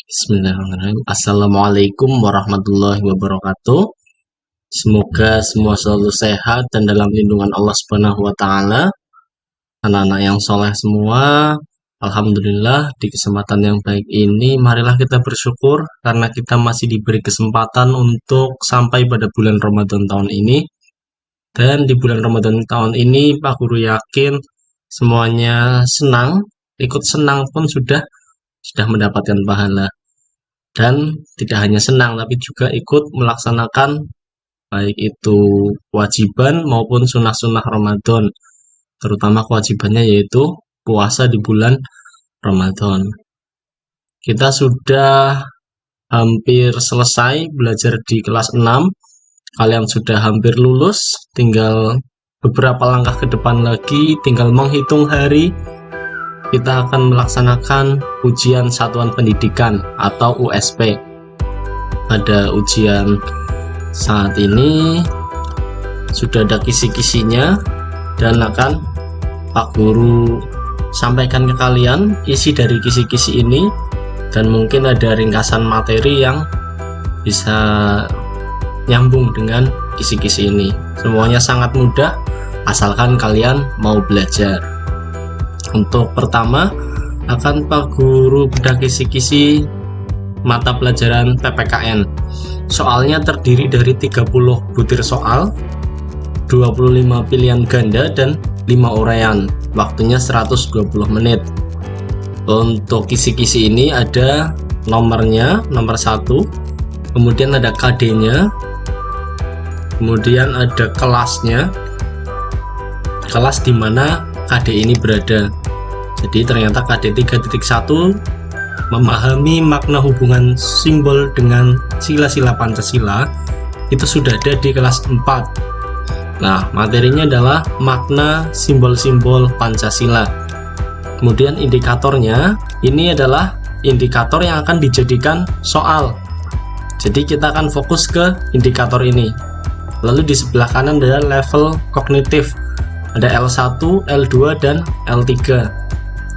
Bismillahirrahmanirrahim. Assalamualaikum warahmatullahi wabarakatuh. Semoga semua selalu sehat dan dalam lindungan Allah Subhanahu wa taala. Anak-anak yang soleh semua, alhamdulillah di kesempatan yang baik ini marilah kita bersyukur karena kita masih diberi kesempatan untuk sampai pada bulan Ramadan tahun ini. Dan di bulan Ramadan tahun ini Pak Guru yakin semuanya senang, ikut senang pun sudah mendapatkan pahala. Dan tidak hanya senang tapi juga ikut melaksanakan baik itu kewajiban maupun sunnah-sunnah Ramadan, terutama kewajibannya yaitu puasa di bulan Ramadan. Kita sudah hampir selesai belajar di kelas 6, kalian sudah hampir lulus, tinggal beberapa langkah ke depan lagi, tinggal menghitung hari kita akan melaksanakan ujian satuan pendidikan atau USP. Pada ujian saat ini sudah ada kisi-kisinya dan akan Pak Guru sampaikan ke kalian isi dari kisi-kisi ini, dan mungkin ada ringkasan materi yang bisa nyambung dengan kisi-kisi ini. Semuanya sangat mudah asalkan kalian mau belajar. Untuk pertama akan Pak Guru bedah kisi-kisi mata pelajaran PPKN. Soalnya terdiri dari 30 butir soal, 25 pilihan ganda dan 5 uraian. Waktunya 120 menit. Untuk kisi-kisi ini ada nomornya, nomor 1, kemudian ada KD-nya, kemudian ada kelasnya, kelas di mana KD ini berada. Jadi ternyata KD 3.1 memahami makna hubungan simbol dengan sila-sila Pancasila itu sudah ada di kelas 4. Nah, materinya adalah makna simbol-simbol Pancasila. Kemudian indikatornya, ini adalah indikator yang akan dijadikan soal. Jadi kita akan fokus ke indikator ini. Lalu di sebelah kanan ada level kognitif. Ada L1, L2, dan L3.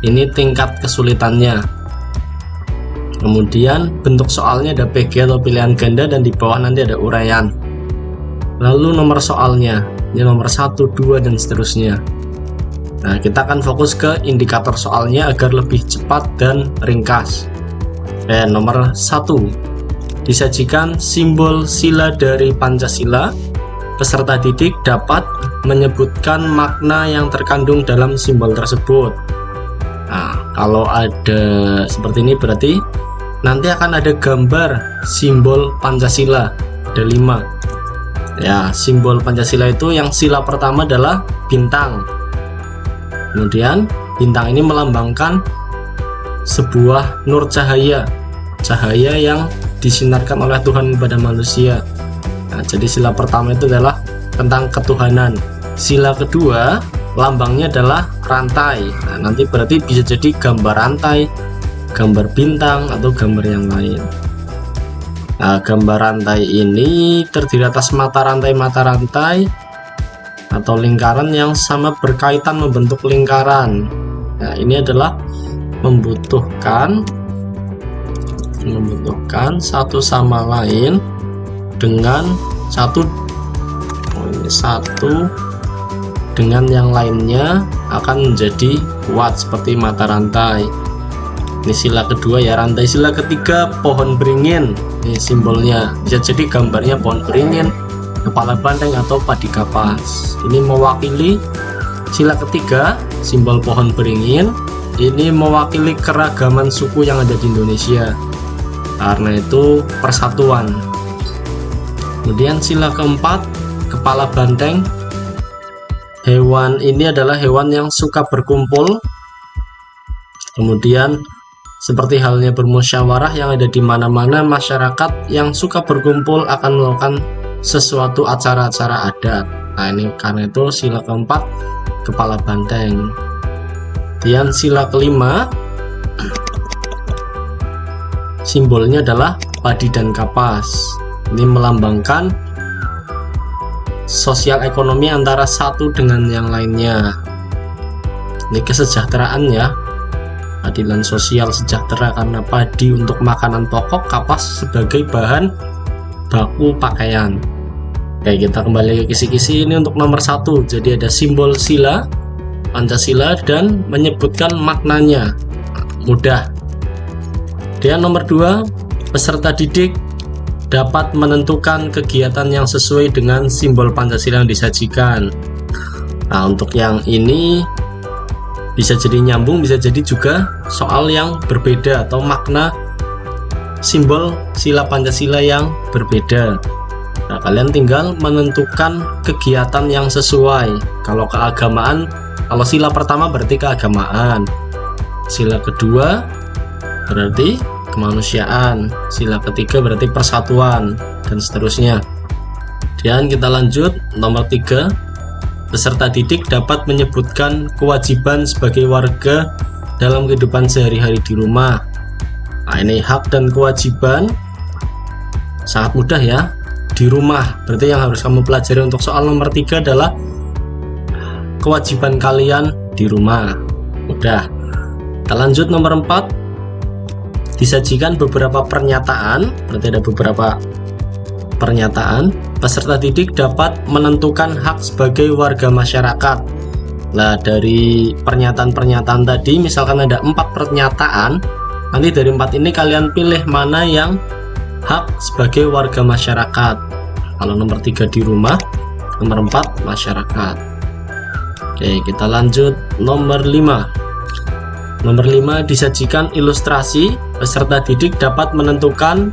Ini tingkat kesulitannya. Kemudian bentuk soalnya ada PG atau pilihan ganda, dan di bawah nanti ada uraian. Lalu nomor soalnya, ini nomor 1, 2, dan seterusnya. Nah, kita akan fokus ke indikator soalnya agar lebih cepat dan ringkas. Dan nomor 1, disajikan simbol sila dari Pancasila. Peserta didik dapat menyebutkan makna yang terkandung dalam simbol tersebut. Nah, kalau ada seperti ini berarti nanti akan ada gambar simbol Pancasila. Ada 5. Ya, simbol Pancasila itu yang sila pertama adalah bintang. Kemudian bintang ini melambangkan sebuah nur cahaya, cahaya yang disinarkan oleh Tuhan kepada manusia. Nah, jadi sila pertama itu adalah tentang ketuhanan. Sila kedua lambangnya adalah rantai. Nah, nanti berarti bisa jadi gambar rantai, gambar bintang, atau gambar yang lain. Nah, gambar rantai ini terdiri atas mata rantai atau lingkaran yang sama berkaitan membentuk lingkaran. Nah, ini adalah membutuhkan satu sama lain dengan satu dengan yang lainnya akan menjadi kuat seperti mata rantai. Ini sila kedua ya, rantai. Sila ketiga pohon beringin. Ini simbolnya bisa jadi gambarnya pohon beringin, kepala banteng, atau padi kapas. Ini mewakili sila ketiga, simbol pohon beringin. Ini mewakili keragaman suku yang ada di Indonesia. Karena itu persatuan. Kemudian sila keempat, kepala banteng. Hewan ini adalah hewan yang suka berkumpul. Kemudian seperti halnya bermusyawarah yang ada di mana-mana, masyarakat yang suka berkumpul akan melakukan sesuatu acara-acara adat. Nah, ini karena itu sila keempat, kepala banteng. Kemudian sila kelima, simbolnya adalah padi dan kapas. Ini melambangkan sosial ekonomi antara satu dengan yang lainnya. Ini kesejahteraan ya. keadilan sosial sejahtera karena padi untuk makanan pokok, kapas sebagai bahan baku pakaian. Oke, kita kembali ke kisi-kisi ini untuk nomor 1. Jadi ada simbol sila, Pancasila, dan menyebutkan maknanya. Mudah. Dan nomor 2, peserta didik dapat menentukan kegiatan yang sesuai dengan simbol Pancasila yang disajikan. Nah, untuk yang ini bisa jadi nyambung, bisa jadi juga soal yang berbeda atau makna simbol sila Pancasila yang berbeda. Nah, kalian tinggal menentukan kegiatan yang sesuai. Kalau keagamaan, kalau sila pertama berarti keagamaan, sila kedua berarti kemanusiaan, sila ketiga berarti persatuan, dan seterusnya. Dan kita lanjut nomor 3, peserta didik dapat menyebutkan kewajiban sebagai warga dalam kehidupan sehari-hari di rumah. Nah, ini hak dan kewajiban sangat mudah ya. Di rumah berarti yang harus kamu pelajari untuk soal nomor 3 adalah kewajiban kalian di rumah. Mudah. Kita lanjut nomor 4, disajikan beberapa pernyataan. Berarti ada beberapa pernyataan. Peserta didik dapat menentukan hak sebagai warga masyarakat. Nah, dari pernyataan-pernyataan tadi, misalkan ada 4 pernyataan, nanti dari 4 ini kalian pilih mana yang hak sebagai warga masyarakat. Kalau nomor 3 di rumah, nomor 4 masyarakat. Oke, kita lanjut nomor 5. Nomor 5, disajikan ilustrasi. Peserta didik dapat menentukan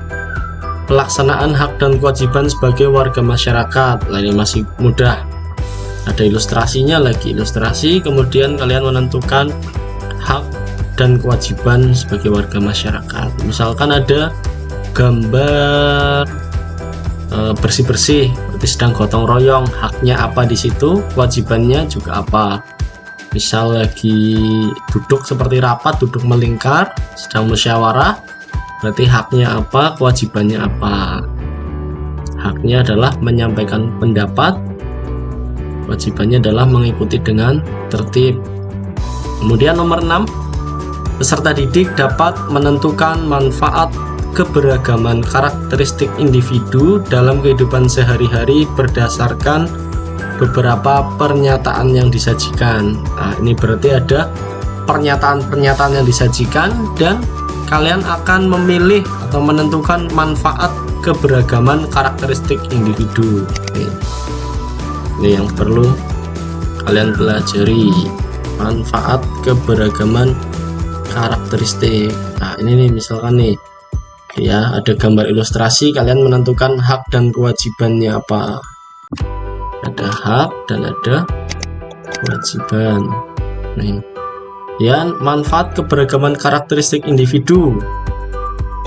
pelaksanaan hak dan kewajiban sebagai warga masyarakat. Nah, ini masih mudah. Ada ilustrasinya lagi, ilustrasi, kemudian kalian menentukan hak dan kewajiban sebagai warga masyarakat. Misalkan ada gambar bersih-bersih, berarti sedang gotong royong, haknya apa di situ, kewajibannya juga apa. Misal lagi duduk seperti rapat, duduk melingkar, sedang musyawarah, berarti haknya apa, kewajibannya apa. Haknya adalah menyampaikan pendapat, kewajibannya adalah mengikuti dengan tertib. Kemudian nomor 6, peserta didik dapat menentukan manfaat keberagaman karakteristik individu dalam kehidupan sehari-hari berdasarkan beberapa pernyataan yang disajikan. Nah, ini berarti ada pernyataan-pernyataan yang disajikan dan kalian akan memilih atau menentukan manfaat keberagaman karakteristik individu. Ini yang perlu kalian pelajari, manfaat keberagaman karakteristik. Nah, ini nih misalkan nih ya, ada gambar ilustrasi, kalian menentukan hak dan kewajibannya apa. Ada hak dan ada kewajiban. Nih ya, manfaat keberagaman karakteristik individu,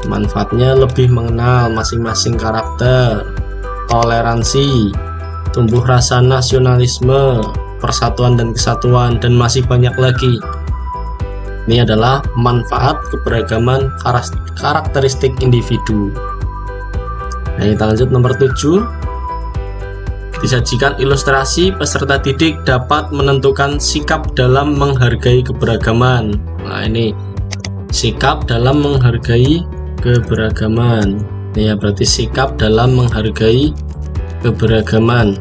manfaatnya lebih mengenal masing-masing karakter, toleransi, tumbuh rasa nasionalisme, persatuan dan kesatuan, dan masih banyak lagi. Ini adalah manfaat keberagaman karakteristik individu. Nah, kita lanjut nomor 7. Disajikan ilustrasi, peserta didik dapat menentukan sikap dalam menghargai keberagaman. Nah, ini sikap dalam menghargai keberagaman. Ini ya, berarti sikap dalam menghargai keberagaman.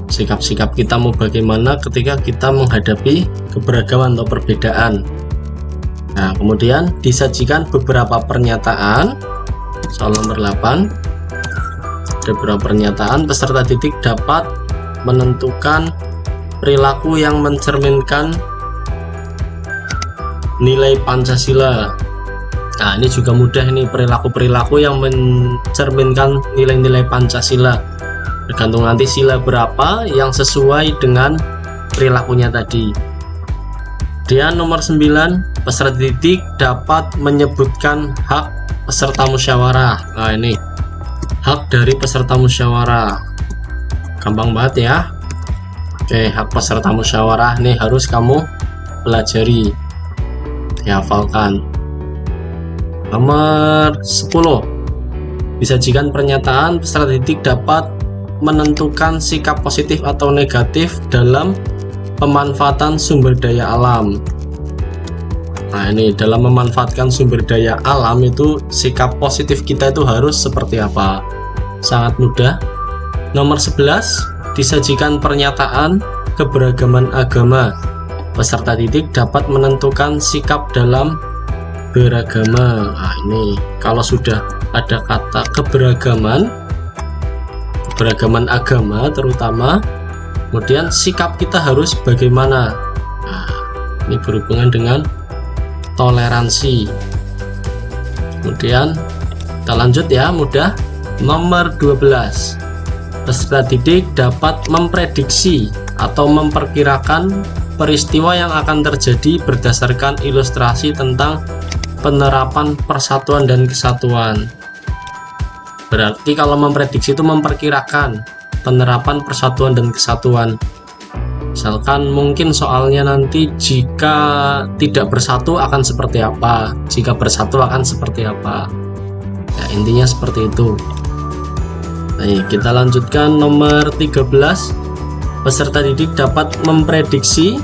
Sikap-sikap kita mau bagaimana ketika kita menghadapi keberagaman atau perbedaan. Nah, kemudian disajikan beberapa pernyataan. Soal nomor 8, ada beberapa pernyataan. Peserta didik dapat menentukan perilaku yang mencerminkan nilai Pancasila. Nah, ini juga mudah, ini perilaku-perilaku yang mencerminkan nilai-nilai Pancasila. Tergantung nanti sila berapa yang sesuai dengan perilakunya tadi. Dan nomor 9, peserta didik dapat menyebutkan hak peserta musyawarah. Nah, ini hak dari peserta musyawarah, gampang banget ya. Oke, hak peserta musyawarah nih harus kamu pelajari, dihafalkan. Nomor 10, disajikan pernyataan, peserta didik dapat menentukan sikap positif atau negatif dalam pemanfaatan sumber daya alam. Nah, ini dalam memanfaatkan sumber daya alam itu sikap positif kita itu harus seperti apa? Sangat mudah. Nomor 11, disajikan pernyataan keberagaman agama. Peserta didik dapat menentukan sikap dalam beragama. Nah, ini kalau sudah ada kata keberagaman agama terutama, kemudian sikap kita harus bagaimana. Nah, ini berhubungan dengan toleransi. Kemudian kita lanjut ya, mudah. Nomor 12, peserta didik dapat memprediksi atau memperkirakan peristiwa yang akan terjadi berdasarkan ilustrasi tentang penerapan persatuan dan kesatuan. Berarti kalau memprediksi itu memperkirakan penerapan persatuan dan kesatuan. Misalkan mungkin soalnya nanti jika tidak bersatu akan seperti apa, jika bersatu akan seperti apa. Ya, intinya seperti itu. Baik, kita lanjutkan nomor 13. Peserta didik dapat memprediksi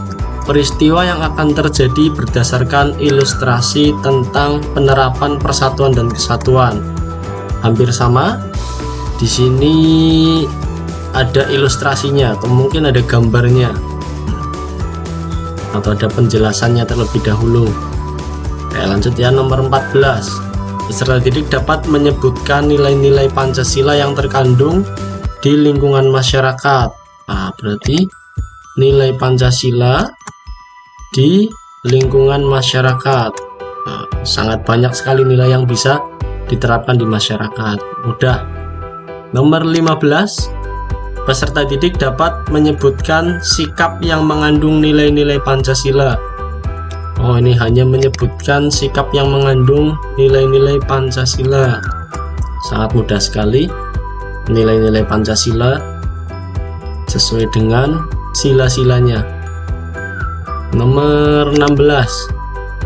peristiwa yang akan terjadi berdasarkan ilustrasi tentang penerapan persatuan dan kesatuan. Hampir sama. Di sini ada ilustrasinya atau mungkin ada gambarnya atau ada penjelasannya terlebih dahulu. Oke, lanjut ya, nomor 14. Peserta didik dapat menyebutkan nilai-nilai Pancasila yang terkandung di lingkungan masyarakat. Nah, berarti nilai Pancasila di lingkungan masyarakat. Nah, sangat banyak sekali nilai yang bisa diterapkan di masyarakat. Mudah. Nomor 15. Peserta didik dapat menyebutkan sikap yang mengandung nilai-nilai Pancasila. Oh, ini hanya menyebutkan sikap yang mengandung nilai-nilai Pancasila. Sangat mudah sekali. Nilai-nilai Pancasila sesuai dengan sila-silanya. Nomor 16.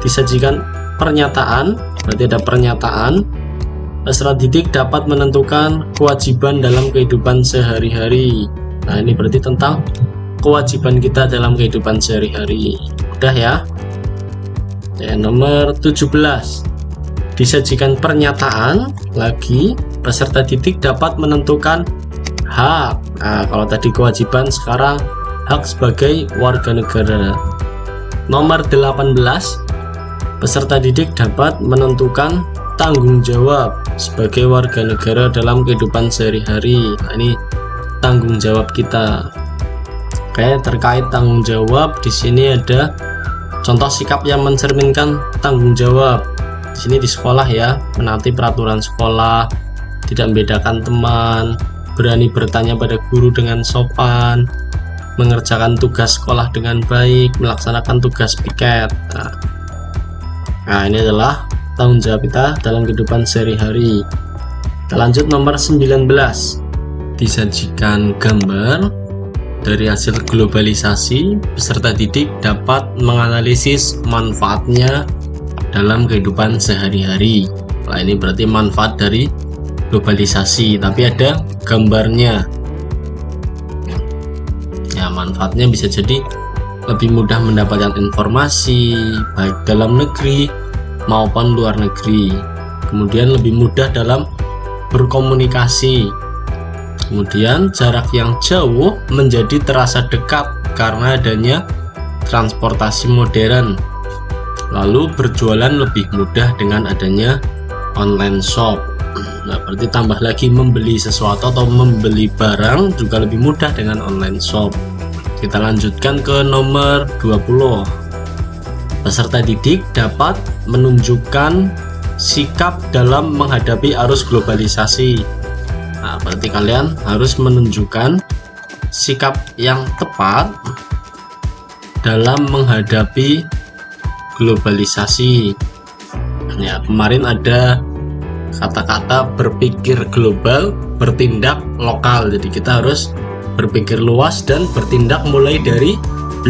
Disajikan pernyataan, berarti ada pernyataan. Peserta didik dapat menentukan kewajiban dalam kehidupan sehari-hari. Nah, ini berarti tentang kewajiban kita dalam kehidupan sehari-hari. Udah ya. Nomor 17. Disajikan pernyataan lagi. Peserta didik dapat menentukan hak. Nah, kalau tadi kewajiban, sekarang hak sebagai warga negara. Nomor 18. Peserta didik dapat menentukan tanggung jawab sebagai warga negara dalam kehidupan sehari-hari. Nah, ini tanggung jawab kita. Oke, terkait tanggung jawab, di sini ada contoh sikap yang mencerminkan tanggung jawab. Di sini di sekolah ya, menaati peraturan sekolah, tidak membedakan teman, berani bertanya pada guru dengan sopan, mengerjakan tugas sekolah dengan baik, melaksanakan tugas piket. Nah, ini adalah tanggung jawab kita dalam kehidupan sehari-hari. Kita lanjut nomor 19. Disajikan gambar dari hasil globalisasi. Peserta didik dapat menganalisis manfaatnya dalam kehidupan sehari-hari. Nah, ini berarti manfaat dari globalisasi, tapi ada gambarnya. Ya, manfaatnya bisa jadi lebih mudah mendapatkan informasi baik dalam negeri maupun luar negeri. Kemudian lebih mudah dalam berkomunikasi. Kemudian jarak yang jauh menjadi terasa dekat karena adanya transportasi modern. Lalu berjualan lebih mudah dengan adanya online shop. Nah, berarti tambah lagi membeli sesuatu atau membeli barang juga lebih mudah dengan online shop. Kita lanjutkan ke nomor 20. Peserta didik dapat menunjukkan sikap dalam menghadapi arus globalisasi. Nah, berarti kalian harus menunjukkan sikap yang tepat dalam menghadapi globalisasi. Ya, kemarin ada kata-kata berpikir global, bertindak lokal. Jadi kita harus berpikir luas dan bertindak mulai dari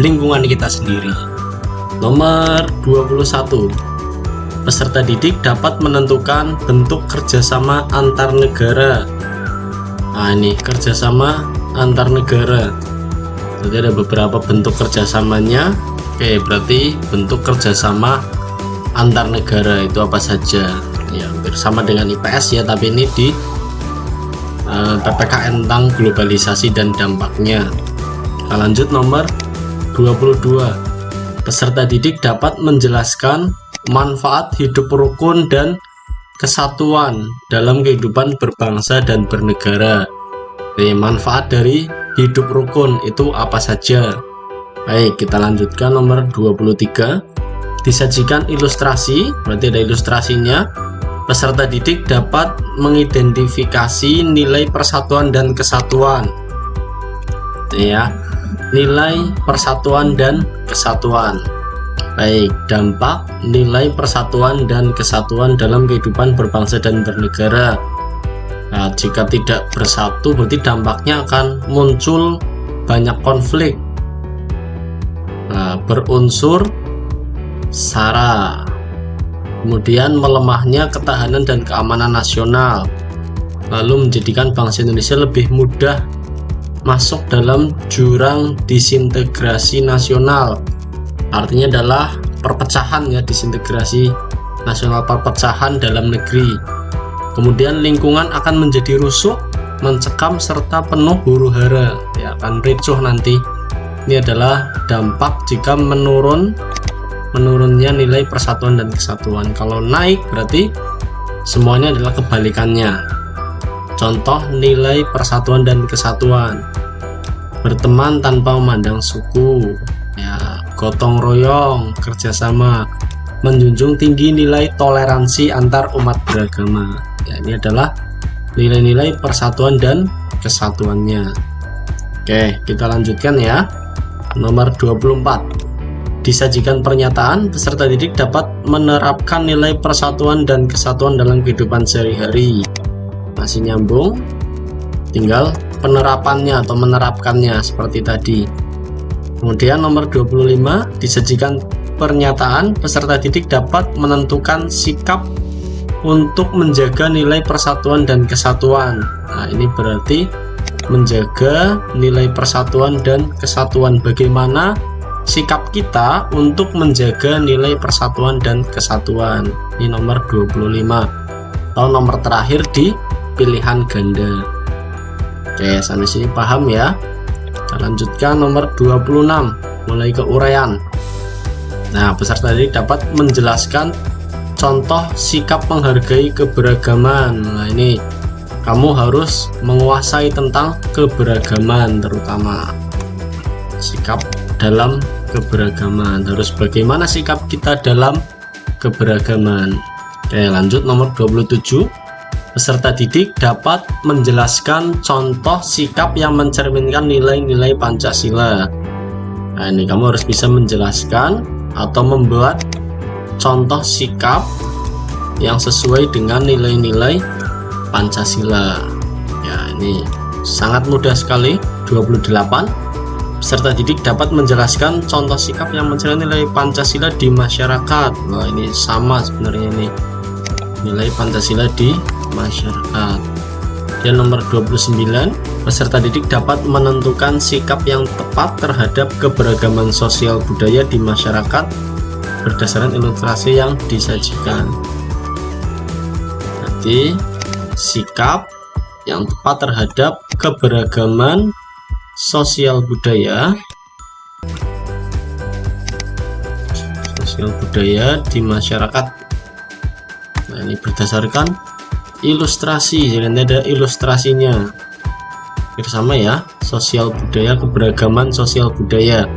lingkungan kita sendiri. Nomor 21. Peserta didik dapat menentukan bentuk kerjasama antar negara. Nah, ini kerjasama antar negara. Jadi ada beberapa bentuk kerjasamanya. Oke, berarti bentuk kerjasama antar negara itu apa saja. Ya, hampir sama dengan IPS ya, tapi ini di PPKN tentang globalisasi dan dampaknya. Kita lanjut nomor 22. Peserta didik dapat menjelaskan manfaat hidup rukun dan kesatuan dalam kehidupan berbangsa dan bernegara. Manfaat dari hidup rukun itu apa saja? Baik, kita lanjutkan nomor 23. Disajikan ilustrasi, berarti ada ilustrasinya. Peserta didik dapat mengidentifikasi nilai persatuan dan kesatuan. Ya, nilai persatuan dan kesatuan. Baik, dampak nilai persatuan dan kesatuan dalam kehidupan berbangsa dan bernegara. Nah, jika tidak bersatu berarti dampaknya akan muncul banyak konflik. Nah, berunsur SARA. Kemudian melemahnya ketahanan dan keamanan nasional. Lalu menjadikan bangsa Indonesia lebih mudah masuk dalam jurang disintegrasi nasional. Artinya adalah perpecahan ya, disintegrasi nasional, perpecahan dalam negeri. Kemudian lingkungan akan menjadi rusuh, mencekam serta penuh huru-hara, ya akan ricuh nanti. Ini adalah dampak jika menurunnya nilai persatuan dan kesatuan. Kalau naik berarti semuanya adalah kebalikannya. Contoh nilai persatuan dan kesatuan: berteman tanpa memandang suku, ya, gotong royong, kerjasama, menjunjung tinggi nilai toleransi antar umat beragama. Ya, ini adalah nilai-nilai persatuan dan kesatuannya. Oke, kita lanjutkan ya. Nomor 24. Disajikan pernyataan, peserta didik dapat menerapkan nilai persatuan dan kesatuan dalam kehidupan sehari-hari. Masih nyambung, tinggal penerapannya atau menerapkannya seperti tadi. Kemudian nomor 25, disajikan pernyataan, peserta didik dapat menentukan sikap untuk menjaga nilai persatuan dan kesatuan. Nah, ini berarti menjaga nilai persatuan dan kesatuan. Bagaimana sikap kita untuk menjaga nilai persatuan dan kesatuan. Ini nomor 25 atau nomor terakhir di pilihan ganda. Oke, sampai sini paham ya. Kita lanjutkan nomor 26, mulai ke uraian. Nah, peserta didik dapat menjelaskan contoh sikap menghargai keberagaman. Nah, ini kamu harus menguasai tentang keberagaman, terutama sikap dalam keberagaman. Harus bagaimana sikap kita dalam keberagaman. Oke, lanjut nomor 27. Peserta didik dapat menjelaskan contoh sikap yang mencerminkan nilai-nilai Pancasila. Nah, ini kamu harus bisa menjelaskan atau membuat contoh sikap yang sesuai dengan nilai-nilai Pancasila. Ya, ini sangat mudah sekali. 28. Peserta didik dapat menjelaskan contoh sikap yang mencerminkan nilai Pancasila di masyarakat. Nah, ini sama sebenarnya nih, nilai Pancasila di masyarakat. Dan nomor 29, peserta didik dapat menentukan sikap yang tepat terhadap keberagaman sosial budaya di masyarakat berdasarkan ilustrasi yang disajikan. Jadi sikap yang tepat terhadap keberagaman sosial budaya di masyarakat. Nah, ini berdasarkan ilustrasi, jadi ada ilustrasinya. Bersama ya, sosial budaya, keberagaman sosial budaya.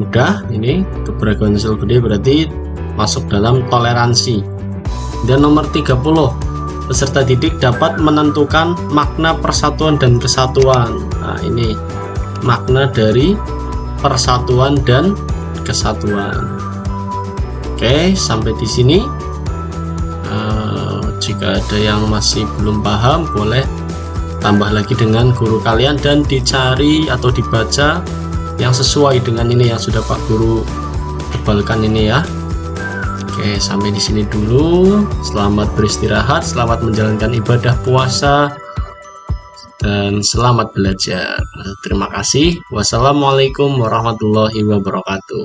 Udah, ini keberagaman sosial budaya berarti masuk dalam toleransi. Dan nomor 30, peserta didik dapat menentukan makna persatuan dan kesatuan. Nah, ini makna dari persatuan dan kesatuan. Oke, sampai di sini. Jika ada yang masih belum paham, boleh tambah lagi dengan guru kalian dan dicari atau dibaca yang sesuai dengan ini yang sudah Pak Guru tebalkan ini ya. Oke, sampai di sini dulu. Selamat beristirahat, selamat menjalankan ibadah puasa, dan selamat belajar. Terima kasih. Wassalamualaikum warahmatullahi wabarakatuh.